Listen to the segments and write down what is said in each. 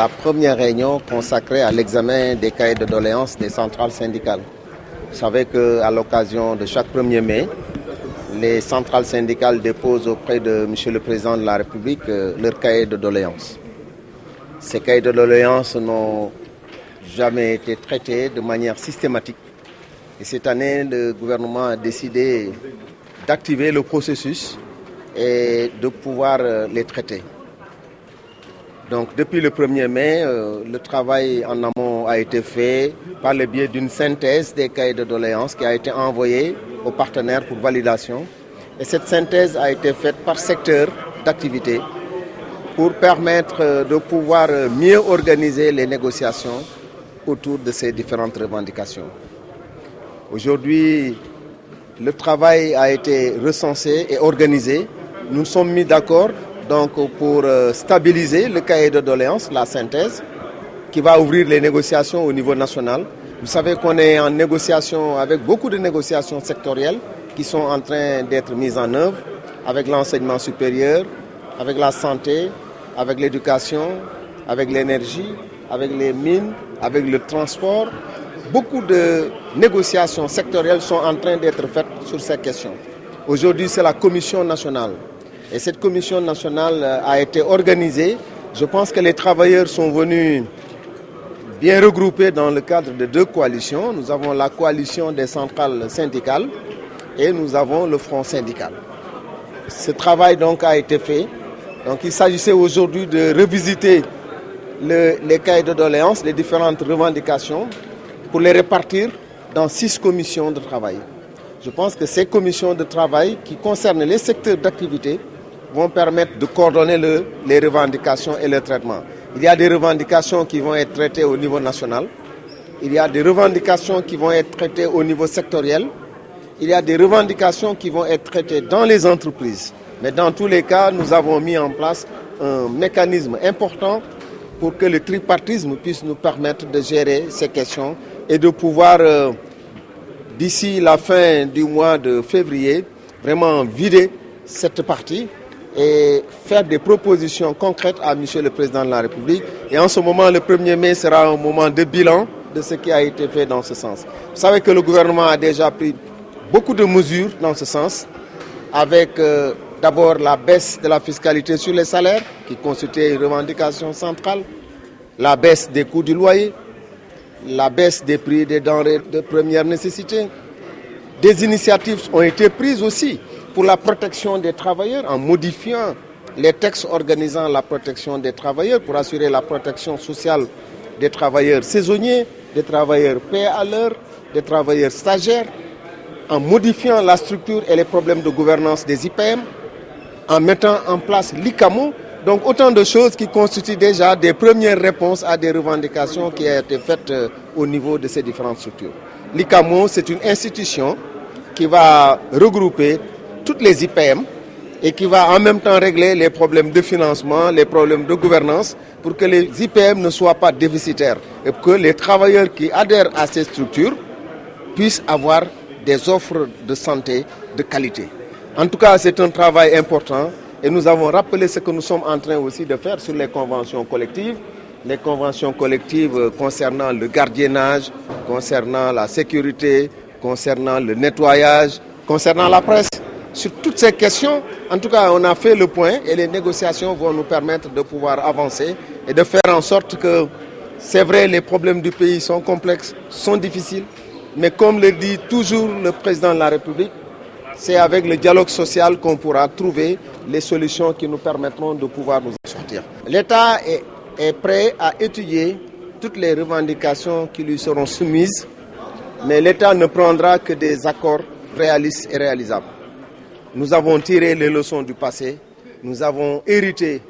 la première réunion consacrée à l'examen des cahiers de doléances des centrales syndicales. Vous savez qu'à l'occasion de chaque 1er mai, les centrales syndicales déposent auprès de M. le Président de la République leurs cahiers de doléances. Ces cahiers de doléances n'ont jamais été traités de manière systématique. Et cette année, le gouvernement a décidé d'activer le processus et de pouvoir les traiter. Donc depuis le 1er mai, le travail en amont a été fait par le biais d'une synthèse des cahiers de doléances qui a été envoyée aux partenaires pour validation. Et cette synthèse a été faite par secteur d'activité pour permettre de pouvoir mieux organiser les négociations autour de ces différentes revendications. Aujourd'hui, le travail a été recensé et organisé. Nous nous sommes mis d'accord donc pour stabiliser le cahier de doléances, la synthèse, qui va ouvrir les négociations au niveau national. Vous savez qu'on est en négociation avec beaucoup de négociations sectorielles qui sont en train d'être mises en œuvre avec l'enseignement supérieur, avec la santé, avec l'éducation, avec l'énergie, avec les mines, avec le transport. Beaucoup de négociations sectorielles sont en train d'être faites sur ces questions. Aujourd'hui, c'est la commission nationale. Et cette commission nationale a été organisée. Je pense que les travailleurs sont venus bien regroupés dans le cadre de 2 coalitions. Nous avons la coalition des centrales syndicales et nous avons le front syndical. Ce travail donc a été fait. Donc il s'agissait aujourd'hui de revisiter les cahiers de doléances, les différentes revendications, pour les répartir dans 6 commissions de travail. Je pense que ces commissions de travail qui concernent les secteurs d'activité vont permettre de coordonner les revendications et le traitement. Il y a des revendications qui vont être traitées au niveau national, il y a des revendications qui vont être traitées au niveau sectoriel, il y a des revendications qui vont être traitées dans les entreprises. Mais dans tous les cas, nous avons mis en place un mécanisme important pour que le tripartisme puisse nous permettre de gérer ces questions et de pouvoir, d'ici la fin du mois de février, vraiment vider cette partie et faire des propositions concrètes à M. le Président de la République. Et en ce moment, le 1er mai sera un moment de bilan de ce qui a été fait dans ce sens. Vous savez que le gouvernement a déjà pris beaucoup de mesures dans ce sens, avec d'abord la baisse de la fiscalité sur les salaires, qui constituait une revendication centrale, la baisse des coûts du loyer, la baisse des prix des denrées de première nécessité. Des initiatives ont été prises aussi pour la protection des travailleurs en modifiant les textes organisant la protection des travailleurs pour assurer la protection sociale des travailleurs saisonniers, des travailleurs payés à l'heure, des travailleurs stagiaires, en modifiant la structure et les problèmes de gouvernance des IPM, en mettant en place l'ICAMO. Donc autant de choses qui constituent déjà des premières réponses à des revendications qui ont été faites au niveau de ces différentes structures. L'ICAMO, c'est une institution qui va regrouper toutes les IPM et qui va en même temps régler les problèmes de financement, les problèmes de gouvernance pour que les IPM ne soient pas déficitaires et que les travailleurs qui adhèrent à ces structures puissent avoir des offres de santé de qualité. En tout cas, c'est un travail important et nous avons rappelé ce que nous sommes en train aussi de faire sur les conventions collectives concernant le gardiennage, concernant la sécurité, concernant le nettoyage, concernant la presse. Sur toutes ces questions, en tout cas, on a fait le point et les négociations vont nous permettre de pouvoir avancer et de faire en sorte que, c'est vrai, les problèmes du pays sont complexes, sont difficiles, mais comme le dit toujours le président de la République, c'est avec le dialogue social qu'on pourra trouver les solutions qui nous permettront de pouvoir nous en sortir. L'État est prêt à étudier toutes les revendications qui lui seront soumises, mais l'État ne prendra que des accords réalistes et réalisables. Nous avons tiré les leçons du passé, nous avons hérité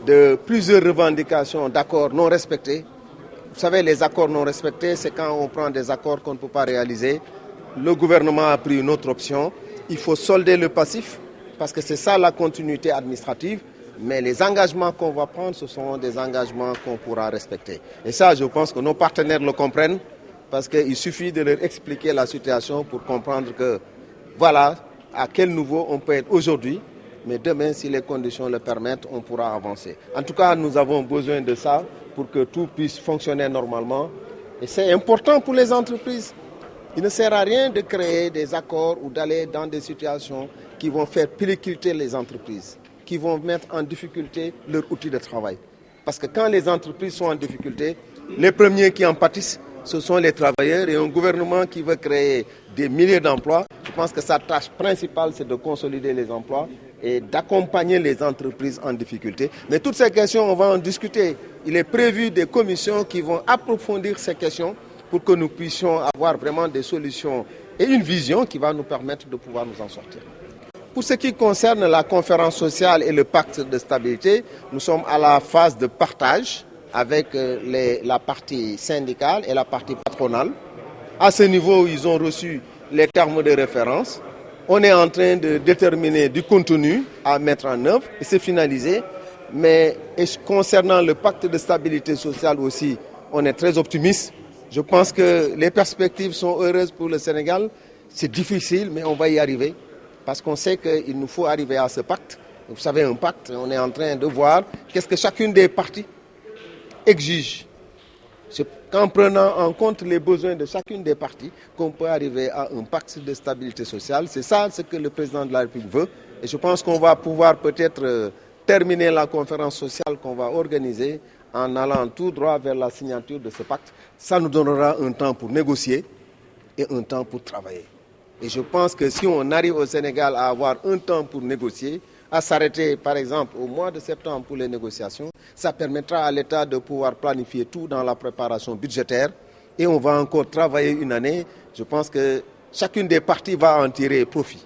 de plusieurs revendications d'accords non respectés. Vous savez, les accords non respectés, c'est quand on prend des accords qu'on ne peut pas réaliser. Le gouvernement a pris une autre option. Il faut solder le passif, parce que c'est ça la continuité administrative. Mais les engagements qu'on va prendre, ce sont des engagements qu'on pourra respecter. Et ça, je pense que nos partenaires le comprennent, parce qu'il suffit de leur expliquer la situation pour comprendre que, voilà, à quel niveau on peut être aujourd'hui mais demain, si les conditions le permettent, on pourra avancer. En tout cas, nous avons besoin de ça pour que tout puisse fonctionner normalement. Et c'est important pour les entreprises. Il ne sert à rien de créer des accords ou d'aller dans des situations qui vont faire péricliter les entreprises, qui vont mettre en difficulté leur outil de travail. Parce que quand les entreprises sont en difficulté, les premiers qui en pâtissent, ce sont les travailleurs, et un gouvernement qui veut créer des milliers d'emplois. Je pense que sa tâche principale, c'est de consolider les emplois et d'accompagner les entreprises en difficulté. Mais toutes ces questions, on va en discuter. Il est prévu des commissions qui vont approfondir ces questions pour que nous puissions avoir vraiment des solutions et une vision qui va nous permettre de pouvoir nous en sortir. Pour ce qui concerne la conférence sociale et le pacte de stabilité, nous sommes à la phase de partage avec la partie syndicale et la partie patronale. À ce niveau, ils ont reçu les termes de référence. On est en train de déterminer du contenu à mettre en œuvre et c'est finalisé. Mais concernant le pacte de stabilité sociale aussi, on est très optimiste. Je pense que les perspectives sont heureuses pour le Sénégal. C'est difficile, mais on va y arriver. Parce qu'on sait qu'il nous faut arriver à ce pacte. Vous savez, un pacte, on est en train de voir qu'est-ce que chacune des parties exige. C'est qu'en prenant en compte les besoins de chacune des parties qu'on peut arriver à un pacte de stabilité sociale. C'est ça ce que le président de la République veut. Et je pense qu'on va pouvoir peut-être terminer la conférence sociale qu'on va organiser en allant tout droit vers la signature de ce pacte. Ça nous donnera un temps pour négocier et un temps pour travailler. Et je pense que si on arrive au Sénégal à avoir un temps pour négocier, à s'arrêter par exemple au mois de septembre pour les négociations, ça permettra à l'État de pouvoir planifier tout dans la préparation budgétaire et on va encore travailler une année. Je pense que chacune des parties va en tirer profit.